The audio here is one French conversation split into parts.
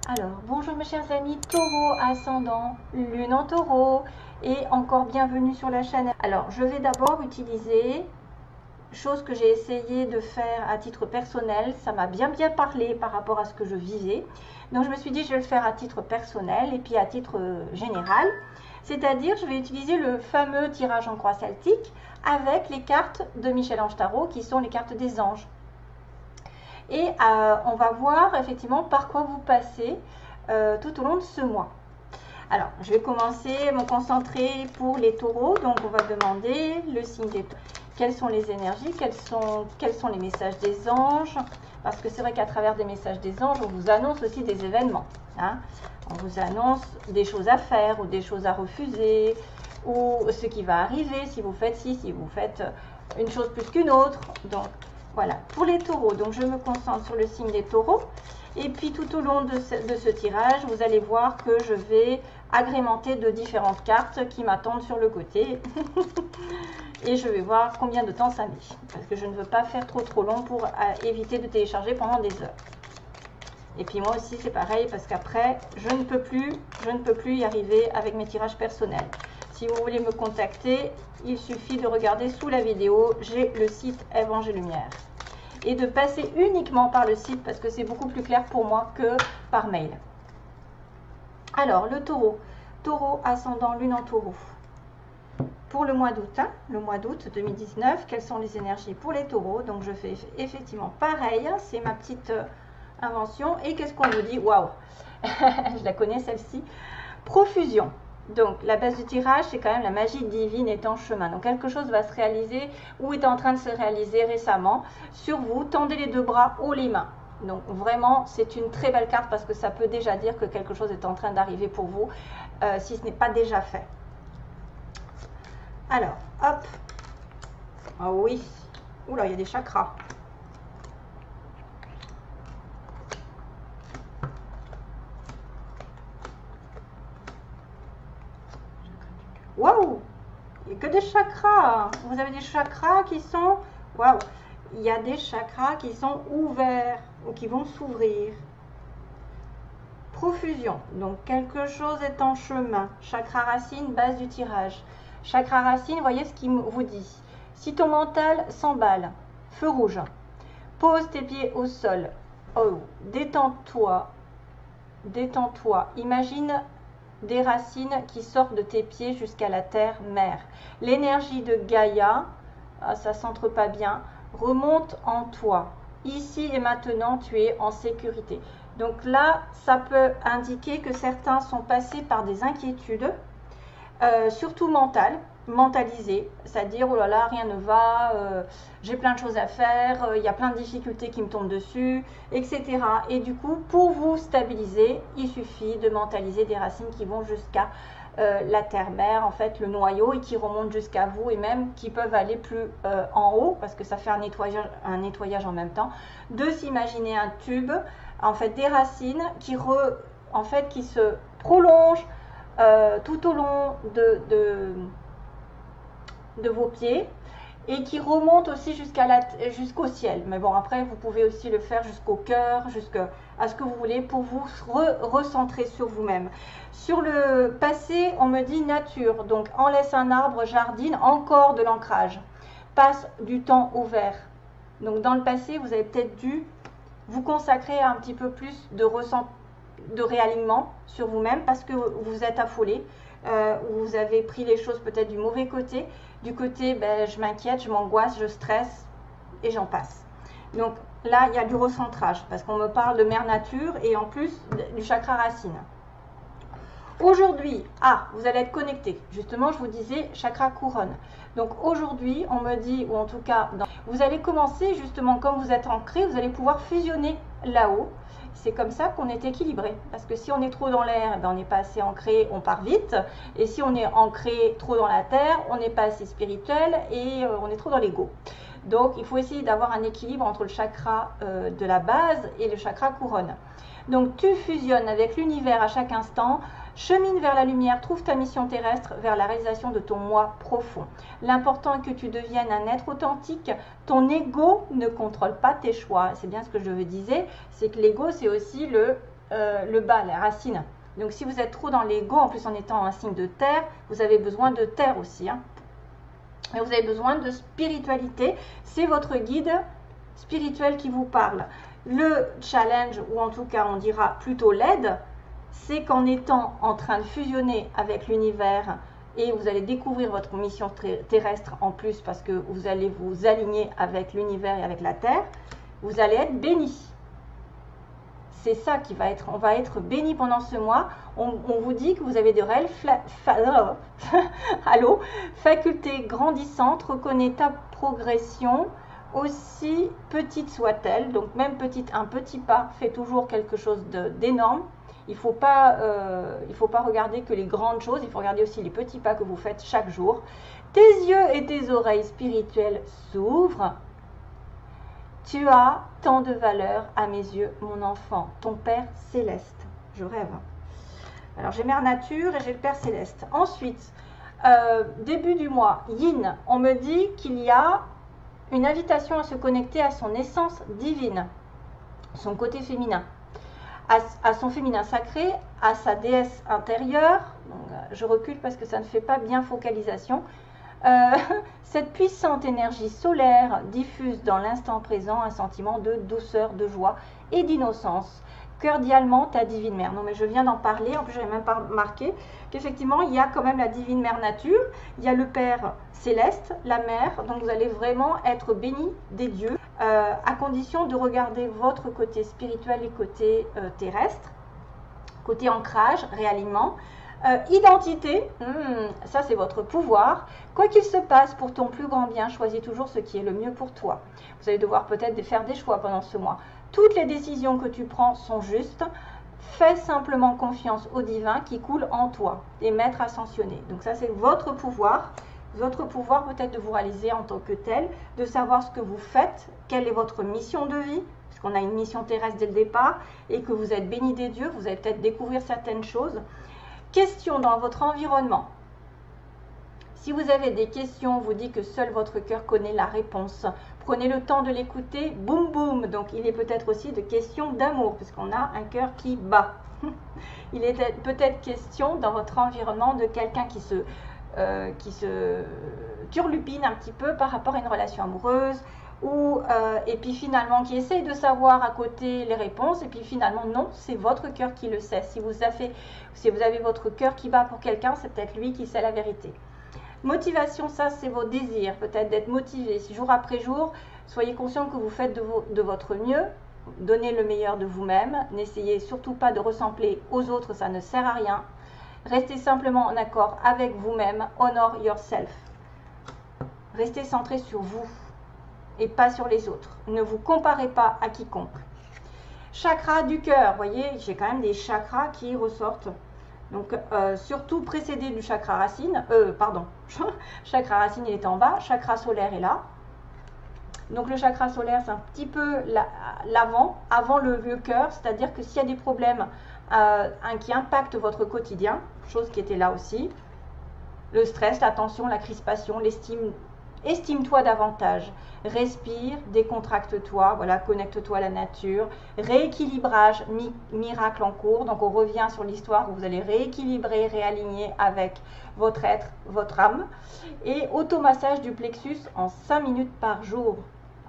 Alors, bonjour mes chers amis, taureau ascendant, lune en taureau et encore bienvenue sur la chaîne. Alors, je vais d'abord utiliser, chose que j'ai essayé de faire à titre personnel, ça m'a bien parlé par rapport à ce que je vivais. Donc, je me suis dit, je vais le faire à titre personnel et puis à titre général. C'est-à-dire, je vais utiliser le fameux tirage en croix celtique avec les cartes de Michel-Ange Tarot qui sont les cartes des anges. Et on va voir effectivement par quoi vous passez tout au long de ce mois. Alors, je vais commencer à me concentrer pour les taureaux. Donc, on va demander le signe des taureaux. Quelles sont les énergies, quels sont les messages des anges? Parce que c'est vrai qu'à travers des messages des anges, on vous annonce aussi des événements. Hein. On vous annonce des choses à faire ou des choses à refuser ou ce qui va arriver si vous faites ci, si vous faites une chose plus qu'une autre. Donc, voilà, pour les taureaux, donc je me concentre sur le signe des taureaux. Et puis tout au long de ce tirage, vous allez voir que je vais agrémenter de différentes cartes qui m'attendent sur le côté. Et je vais voir combien de temps ça met. Parce que je ne veux pas faire trop long pour éviter de télécharger pendant des heures. Et puis moi aussi c'est pareil parce qu'après, je ne peux plus y arriver avec mes tirages personnels. Si vous voulez me contacter, il suffit de regarder sous la vidéo, j'ai le site Ève Ange et Lumière. Et de passer uniquement par le site parce que c'est beaucoup plus clair pour moi que par mail. Alors, le taureau. Taureau, ascendant, lune en taureau. Pour le mois d'août, hein, le mois d'août 2019, quelles sont les énergies pour les taureaux? Donc, je fais effectivement pareil, c'est ma petite invention. Et qu'est-ce qu'on me dit? Waouh, je la connais celle-ci. Profusion. Donc, la base du tirage, c'est quand même la magie divine est en chemin. Donc, quelque chose va se réaliser ou est en train de se réaliser récemment sur vous. Tendez les deux bras, haut les mains. Donc, vraiment, c'est une très belle carte parce que ça peut déjà dire que quelque chose est en train d'arriver pour vous, si ce n'est pas déjà fait. Alors, hop. Oh oui. Oula, il y a des chakras. Waouh! Il n'y a que des chakras. Vous avez des chakras qui sont... Waouh! Il y a des chakras qui sont ouverts ou qui vont s'ouvrir. Profusion. Donc, quelque chose est en chemin. Chakra racine, base du tirage. Chakra racine, voyez ce qu'il vous dit. Si ton mental s'emballe, feu rouge. Pose tes pieds au sol. Oh, détends-toi. Détends-toi. Imagine des racines qui sortent de tes pieds jusqu'à la terre-mère. L'énergie de Gaïa, ça s'entre pas bien, remonte en toi. Ici et maintenant, tu es en sécurité. Donc là, ça peut indiquer que certains sont passés par des inquiétudes, surtout mentalisées, c'est-à-dire, oh là là, rien ne va, j'ai plein de choses à faire, il y a plein de difficultés qui me tombent dessus, etc. Et du coup, pour vous stabiliser, il suffit de mentaliser des racines qui vont jusqu'à la terre-mère, en fait, le noyau, et qui remontent jusqu'à vous, et même qui peuvent aller plus en haut, parce que ça fait un nettoyage en même temps, de s'imaginer un tube, en fait, des racines qui se prolongent tout au long de vos pieds et qui remonte aussi jusqu'au ciel. Mais bon, après, vous pouvez aussi le faire jusqu'au cœur, jusqu'à ce que vous voulez pour vous recentrer sur vous-même. Sur le passé, on me dit nature. Donc, en laisse un arbre, jardine, encore de l'ancrage. Passe du temps au vert. Donc, dans le passé, vous avez peut-être dû vous consacrer à un petit peu plus de réalignement sur vous-même parce que vous êtes affolé. Vous avez pris les choses peut-être du mauvais côté, du côté je m'inquiète, je m'angoisse, je stresse et j'en passe. Donc là, il y a du recentrage parce qu'on me parle de mère nature et en plus du chakra racine. Aujourd'hui, vous allez être connecté. Justement, je vous disais chakra couronne. Donc aujourd'hui, on me dit, ou en tout cas, vous allez commencer justement, comme vous êtes ancré, vous allez pouvoir fusionner là-haut. C'est comme ça qu'on est équilibré. Parce que si on est trop dans l'air, on n'est pas assez ancré, on part vite. Et si on est ancré trop dans la terre, on n'est pas assez spirituel et on est trop dans l'ego. Donc, il faut essayer d'avoir un équilibre entre le chakra de la base et le chakra couronne. Donc, tu fusionnes avec l'univers à chaque instant. Chemine vers la lumière, trouve ta mission terrestre vers la réalisation de ton moi profond. L'important est que tu deviennes un être authentique. Ton ego ne contrôle pas tes choix. C'est bien ce que je disais, c'est que l'ego, c'est aussi le bas, les racines. Donc si vous êtes trop dans l'ego, en plus en étant un signe de terre, vous avez besoin de terre aussi. Hein. Et vous avez besoin de spiritualité. C'est votre guide spirituel qui vous parle. Le challenge, ou en tout cas on dira plutôt l'aide, c'est qu'en étant en train de fusionner avec l'univers, et vous allez découvrir votre mission terrestre en plus parce que vous allez vous aligner avec l'univers et avec la terre, vous allez être béni. C'est ça qui va être, on va être béni pendant ce mois. On vous dit que vous avez de réelles facultés grandissantes. Reconnais ta progression, aussi petite soit-elle. Donc même petite, un petit pas fait toujours quelque chose d'énorme. Il ne faut pas regarder que les grandes choses, il faut regarder aussi les petits pas que vous faites chaque jour. Tes yeux et tes oreilles spirituelles s'ouvrent. Tu as tant de valeur à mes yeux, mon enfant, ton Père céleste. Je rêve. Alors j'ai Mère Nature et j'ai le Père céleste. Ensuite, début du mois, Yin, on me dit qu'il y a une invitation à se connecter à son essence divine, son côté féminin, à son féminin sacré, à sa déesse intérieure. Donc, je recule parce que ça ne fait pas bien focalisation. Cette puissante énergie solaire diffuse dans l'instant présent un sentiment de douceur, de joie et d'innocence. Cordialement, ta divine mère. Non mais je viens d'en parler, en plus je n'avais même pas remarqué qu'effectivement il y a quand même la divine mère nature, il y a le Père céleste, la mère, donc vous allez vraiment être béni des dieux, à condition de regarder votre côté spirituel et côté terrestre, côté ancrage, réalignement. Identité, ça c'est votre pouvoir. Quoi qu'il se passe, pour ton plus grand bien, choisis toujours ce qui est le mieux pour toi. Vous allez devoir peut-être faire des choix pendant ce mois. Toutes les décisions que tu prends sont justes. Fais simplement confiance au divin qui coule en toi, les maîtres ascensionnés. Donc ça c'est votre pouvoir. Votre pouvoir peut-être de vous réaliser en tant que tel, de savoir ce que vous faites, quelle est votre mission de vie, puisqu'on a une mission terrestre dès le départ, et que vous êtes béni des dieux, vous allez peut-être découvrir certaines choses. Questions dans votre environnement. Si vous avez des questions, on vous dit que seul votre cœur connaît la réponse. Prenez le temps de l'écouter. Boum boum. Donc il est peut-être aussi de questions d'amour, puisqu'on a un cœur qui bat. Il est peut-être question dans votre environnement de quelqu'un qui se turlupine un petit peu par rapport à une relation amoureuse, et puis finalement qui essaye de savoir à côté les réponses, et puis finalement non, c'est votre cœur qui le sait. Si vous avez votre cœur qui bat pour quelqu'un, c'est peut-être lui qui sait la vérité. Motivation, ça c'est vos désirs, peut-être d'être motivé. Si jour après jour, soyez conscient que vous faites de votre mieux, donnez le meilleur de vous-même, n'essayez surtout pas de ressembler aux autres, ça ne sert à rien. Restez simplement en accord avec vous-même, honor yourself. Restez centré sur vous et pas sur les autres. Ne vous comparez pas à quiconque. Chakra du cœur, vous voyez, j'ai quand même des chakras qui ressortent. Donc, surtout précédé du chakra racine, chakra racine il est en bas, chakra solaire est là. Donc le chakra solaire c'est un petit peu avant le cœur, c'est-à-dire que s'il y a des problèmes qui impactent votre quotidien, chose qui était là aussi, le stress, la tension, la crispation, l'estime, estime-toi davantage, respire, décontracte-toi, voilà, connecte-toi à la nature, rééquilibrage, miracle en cours, donc on revient sur l'histoire où vous allez rééquilibrer, réaligner avec votre être, votre âme, et automassage du plexus en 5 minutes par jour,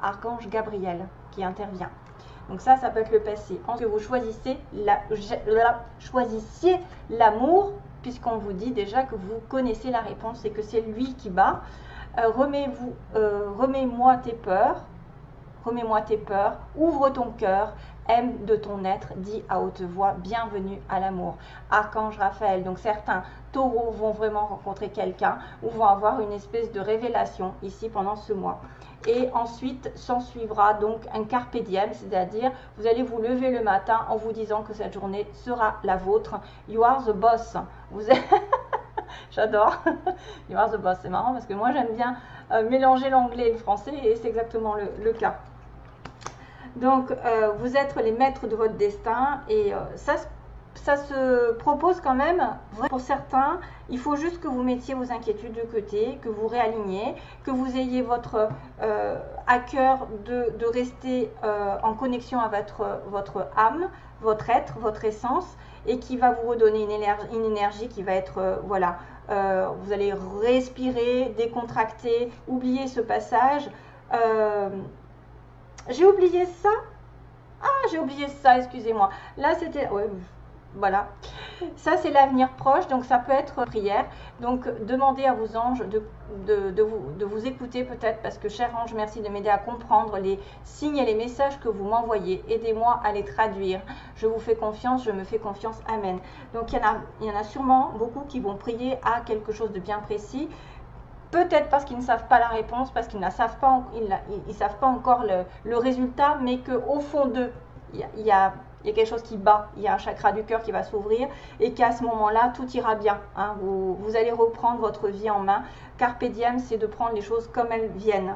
Archange Gabriel qui intervient. Donc ça peut être le passé. En que vous choisissiez l'amour, puisqu'on vous dit déjà que vous connaissez la réponse et que c'est lui qui bat. Remets-moi tes peurs, ouvre ton cœur, aime de ton être, dis à haute voix, bienvenue à l'amour. Archange Raphaël, donc certains taureaux vont vraiment rencontrer quelqu'un ou vont avoir une espèce de révélation ici pendant ce mois. Et ensuite s'en suivra donc un carpe diem, c'est-à-dire vous allez vous lever le matin en vous disant que cette journée sera la vôtre. You are the boss. Vous êtes J'adore. You are the boss. C'est marrant parce que moi j'aime bien mélanger l'anglais et le français et c'est exactement le cas. Donc vous êtes les maîtres de votre destin et ça se propose quand même. Pour certains, il faut juste que vous mettiez vos inquiétudes de côté, que vous réaligniez, que vous ayez votre à cœur de rester en connexion avec votre âme, votre être, votre essence, et qui va vous redonner une énergie qui va être, voilà, vous allez respirer, décontracter, oublier ce passage. J'ai oublié ça. Ah, j'ai oublié ça, excusez-moi. Là, c'était... Ouais, voilà. Ça, c'est l'avenir proche, donc ça peut être prière. Donc, demandez à vos anges de vous écouter peut-être, parce que, cher ange, merci de m'aider à comprendre les signes et les messages que vous m'envoyez. Aidez-moi à les traduire. Je vous fais confiance, je me fais confiance. Amen. Donc, il y en a sûrement beaucoup qui vont prier à quelque chose de bien précis. Peut-être parce qu'ils ne savent pas la réponse, parce qu'ils ne savent pas, ils savent pas encore le résultat, mais qu'au fond d'eux, il y a quelque chose qui bat, il y a un chakra du cœur qui va s'ouvrir et qu'à ce moment-là, tout ira bien. Hein. Vous allez reprendre votre vie en main. Carpe diem, c'est de prendre les choses comme elles viennent.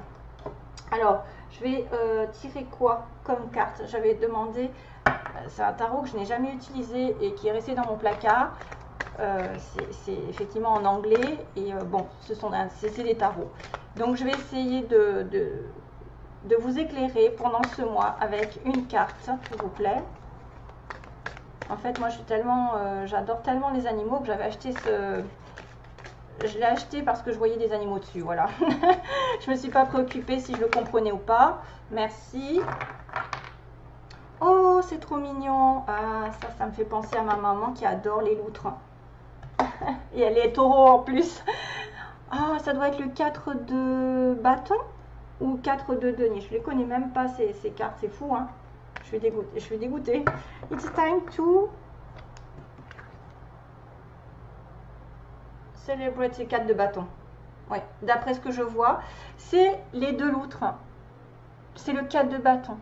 Alors, je vais tirer quoi comme carte? J'avais demandé, c'est un tarot que je n'ai jamais utilisé et qui est resté dans mon placard. C'est effectivement en anglais et bon, c'est des tarots. Donc je vais essayer de vous éclairer pendant ce mois avec une carte, s'il vous plaît. En fait, moi je suis tellement, j'adore tellement les animaux que j'avais acheté je l'ai acheté parce que je voyais des animaux dessus, voilà. Je me suis pas préoccupée si je le comprenais ou pas. Merci. Oh, c'est trop mignon. Ah, ça me fait penser à ma maman qui adore les loutres. Et elle est taureau en plus. Ah, ça doit être le 4 de bâton ou 4 de denier. Je les connais même pas ces cartes, c'est fou, hein. Je suis dégoûtée. It's time to celebrate ces 4 de bâton. Ouais, d'après ce que je vois, c'est les 2 loutres. C'est le 4 de bâton.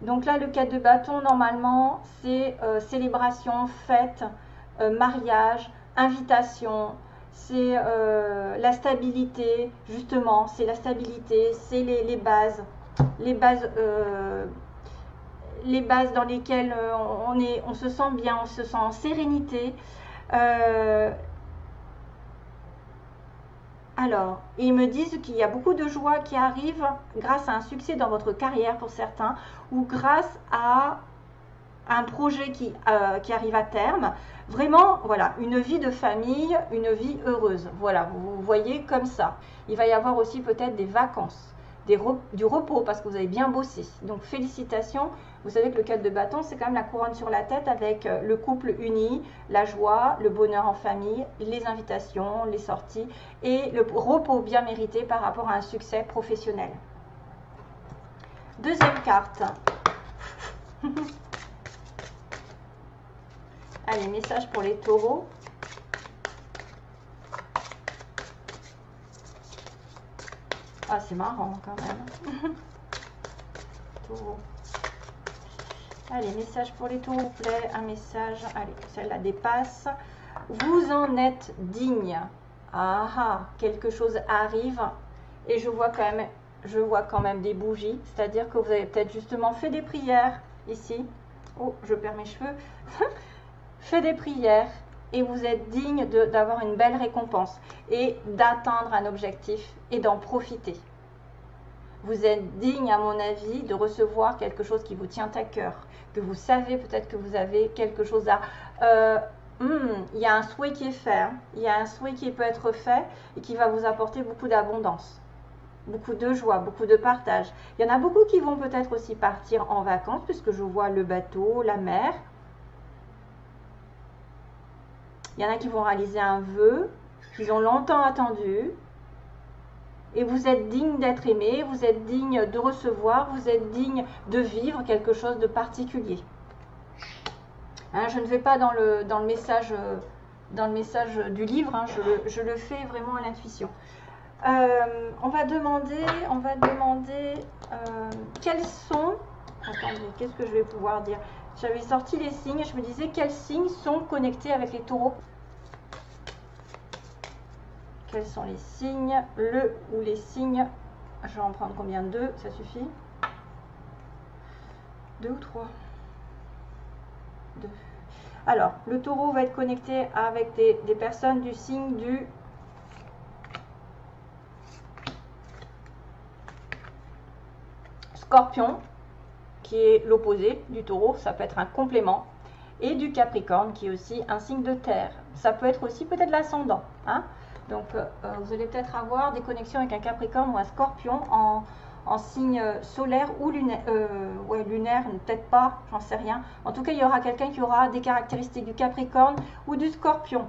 Donc là, le 4 de bâton, normalement, c'est célébration, fête, mariage, invitation, c'est la stabilité, justement, c'est la stabilité, c'est les bases dans lesquelles on se sent bien, on se sent en sérénité. Alors, ils me disent qu'il y a beaucoup de joie qui arrive grâce à un succès dans votre carrière pour certains, ou grâce à un projet qui arrive à terme. Vraiment, voilà, une vie de famille, une vie heureuse. Voilà, vous voyez comme ça. Il va y avoir aussi peut-être des vacances, du repos parce que vous avez bien bossé. Donc, félicitations. Vous savez que le 4 de bâton, c'est quand même la couronne sur la tête avec le couple uni, la joie, le bonheur en famille, les invitations, les sorties et le repos bien mérité par rapport à un succès professionnel. Deuxième carte. Allez, message pour les taureaux. Ah, c'est marrant quand même. Taureau. Allez, message pour les taureaux, s'il vous plaît. Un message. Allez, celle-là dépasse. Vous en êtes digne. Ah ah, quelque chose arrive. Et je vois quand même des bougies. C'est-à-dire que vous avez peut-être justement fait des prières ici. Oh, je perds mes cheveux. Fait des prières et vous êtes digne d'avoir une belle récompense et d'atteindre un objectif et d'en profiter. Vous êtes digne, à mon avis, de recevoir quelque chose qui vous tient à cœur, que vous savez peut-être que vous avez quelque chose à... il y a un souhait qui est fait, hein. Il y a un souhait qui peut être fait et qui va vous apporter beaucoup d'abondance, beaucoup de joie, beaucoup de partage. Il y en a beaucoup qui vont peut-être aussi partir en vacances puisque je vois le bateau, la mer. Il y en a qui vont réaliser un vœu qu'ils ont longtemps attendu. Et vous êtes digne d'être aimé, vous êtes digne de recevoir, vous êtes digne de vivre quelque chose de particulier. Hein, je ne vais pas dans le message du livre, hein, je le fais vraiment à l'intuition. On va demander quels sont... Attendez, qu'est-ce que je vais pouvoir dire? J'avais sorti les signes, je me disais quels signes sont connectés avec les taureaux. Quels sont les signes? Le ou les signes. Je vais en prendre combien? 2, ça suffit? 2 ou 3? 2. Alors, le taureau va être connecté avec des personnes du signe Scorpion, qui est l'opposé du Taureau, ça peut être un complément, et du Capricorne, qui est aussi un signe de terre. Ça peut être aussi peut-être l'ascendant, hein. Donc, vous allez peut-être avoir des connexions avec un Capricorne ou un Scorpion en signe solaire ou lunaire. Ouais, lunaire, peut-être pas, j'en sais rien. En tout cas, il y aura quelqu'un qui aura des caractéristiques du Capricorne ou du Scorpion.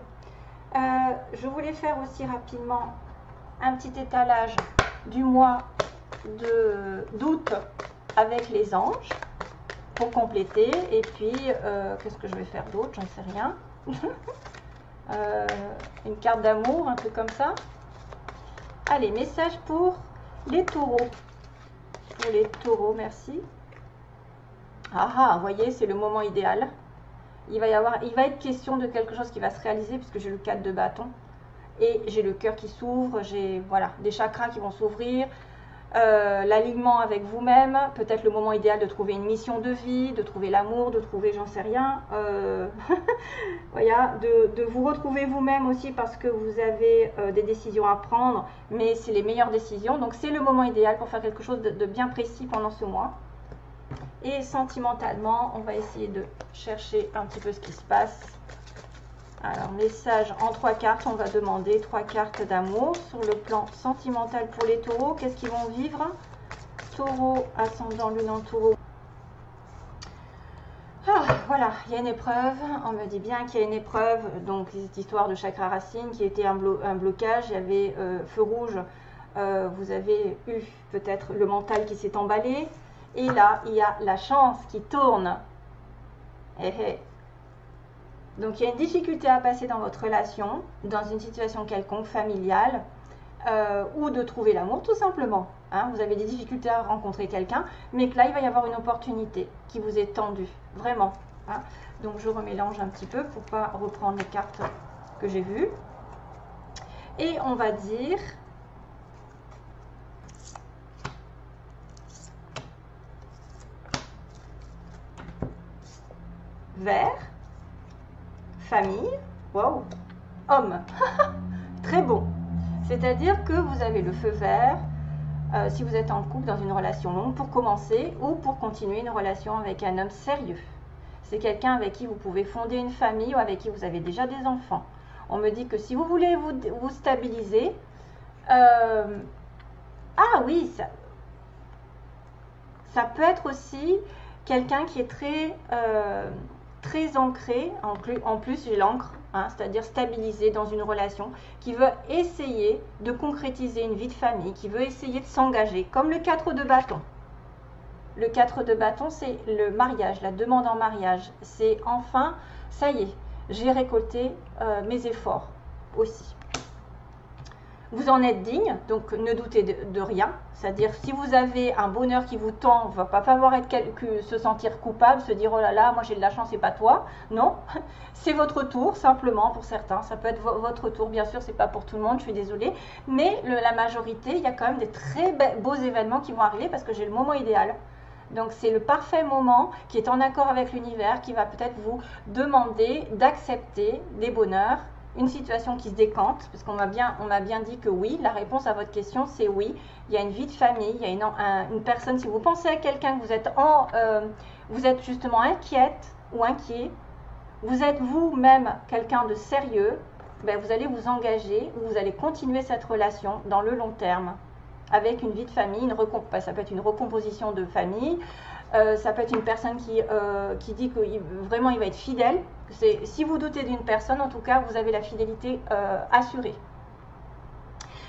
Je voulais faire aussi rapidement un petit étalage du mois d'août avec les anges pour compléter. Et puis, qu'est-ce que je vais faire d'autre? J'en sais rien. Une carte d'amour, un truc comme ça. Allez, message pour les taureaux. Pour les taureaux, merci. Ah, vous voyez, c'est le moment idéal. Il va être question de quelque chose qui va se réaliser puisque j'ai le 4 de bâton. Et j'ai le cœur qui s'ouvre, j'ai voilà, des chakras qui vont s'ouvrir. L'alignement avec vous-même, peut-être le moment idéal de trouver une mission de vie, de trouver l'amour, de trouver j'en sais rien, voilà, de vous retrouver vous-même aussi parce que vous avez des décisions à prendre, mais c'est les meilleures décisions, donc c'est le moment idéal pour faire quelque chose de bien précis pendant ce mois. Et sentimentalement, on va essayer de chercher un petit peu ce qui se passe. Alors, message en 3 cartes, on va demander 3 cartes d'amour sur le plan sentimental pour les taureaux. Qu'est-ce qu'ils vont vivre? Taureau, ascendant, lune en taureau. Ah, voilà, il y a une épreuve. On me dit bien qu'il y a une épreuve. Donc, cette histoire de chakra racine qui était un blocage. Il y avait feu rouge. Vous avez eu peut-être le mental qui s'est emballé. Et là, il y a la chance qui tourne. Donc, il y a une difficulté à passer dans votre relation, dans une situation quelconque, familiale, ou de trouver l'amour, tout simplement. Hein, vous avez des difficultés à rencontrer quelqu'un, mais que là, il va y avoir une opportunité qui vous est tendue, vraiment. Hein. Donc, je remélange un petit peu pour ne pas reprendre les cartes que j'ai vues. Et on va dire... vert, famille, wow, homme, très beau. C'est-à-dire que vous avez le feu vert, si vous êtes en couple dans une relation longue pour commencer ou pour continuer une relation avec un homme sérieux. C'est quelqu'un avec qui vous pouvez fonder une famille ou avec qui vous avez déjà des enfants. On me dit que si vous voulez vous stabiliser, ah oui, ça peut être aussi quelqu'un qui est très ancré, en plus j'ai l'encre, hein, c'est-à-dire stabilisé dans une relation, qui veut essayer de concrétiser une vie de famille, qui veut essayer de s'engager, comme le 4 de bâton. Le 4 de bâton, c'est le mariage, la demande en mariage. C'est enfin, ça y est, j'ai récolté mes efforts aussi. Vous en êtes digne, donc ne doutez de rien. C'est-à-dire, si vous avez un bonheur qui vous tend, il ne va pas falloir se sentir coupable, se dire « Oh là là, moi j'ai de la chance et pas toi ». Non, c'est votre tour, simplement, pour certains. Ça peut être votre tour, bien sûr, c'est pas pour tout le monde, je suis désolée. Mais la majorité, il y a quand même des très beaux événements qui vont arriver parce que j'ai le moment idéal. Donc, c'est le parfait moment qui est en accord avec l'univers, qui va peut-être vous demander d'accepter des bonheurs, une situation qui se décante, parce qu'on m'a bien dit que oui, la réponse à votre question c'est oui. Il y a une vie de famille, il y a une personne, si vous pensez à quelqu'un que vous êtes justement inquiète ou inquiet, vous êtes vous-même quelqu'un de sérieux, ben vous allez vous engager ou vous allez continuer cette relation dans le long terme avec une vie de famille, ça peut être une recomposition de famille, ça peut être une personne qui dit que vraiment il va être fidèle. Si vous doutez d'une personne, en tout cas, vous avez la fidélité assurée.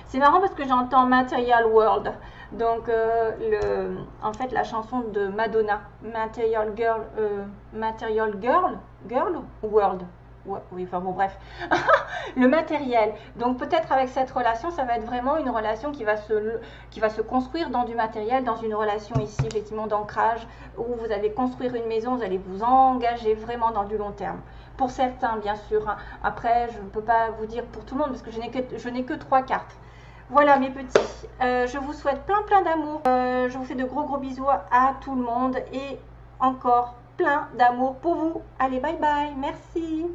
C'est marrant parce que j'entends Material World. Donc, en fait, la chanson de Madonna, Material Girl ou World? Ouais, oui, enfin bon, bref. Le matériel. Donc, peut-être avec cette relation, ça va être vraiment une relation qui va se construire dans du matériel, dans une relation ici, effectivement, d'ancrage, où vous allez construire une maison, vous allez vous engager vraiment dans du long terme. Pour certains, bien sûr. Hein. Après, je ne peux pas vous dire pour tout le monde, parce que je n'ai que 3 cartes. Voilà, mes petits. Je vous souhaite plein d'amour. Je vous fais de gros bisous à tout le monde. Et encore plein d'amour pour vous. Allez, bye bye. Merci.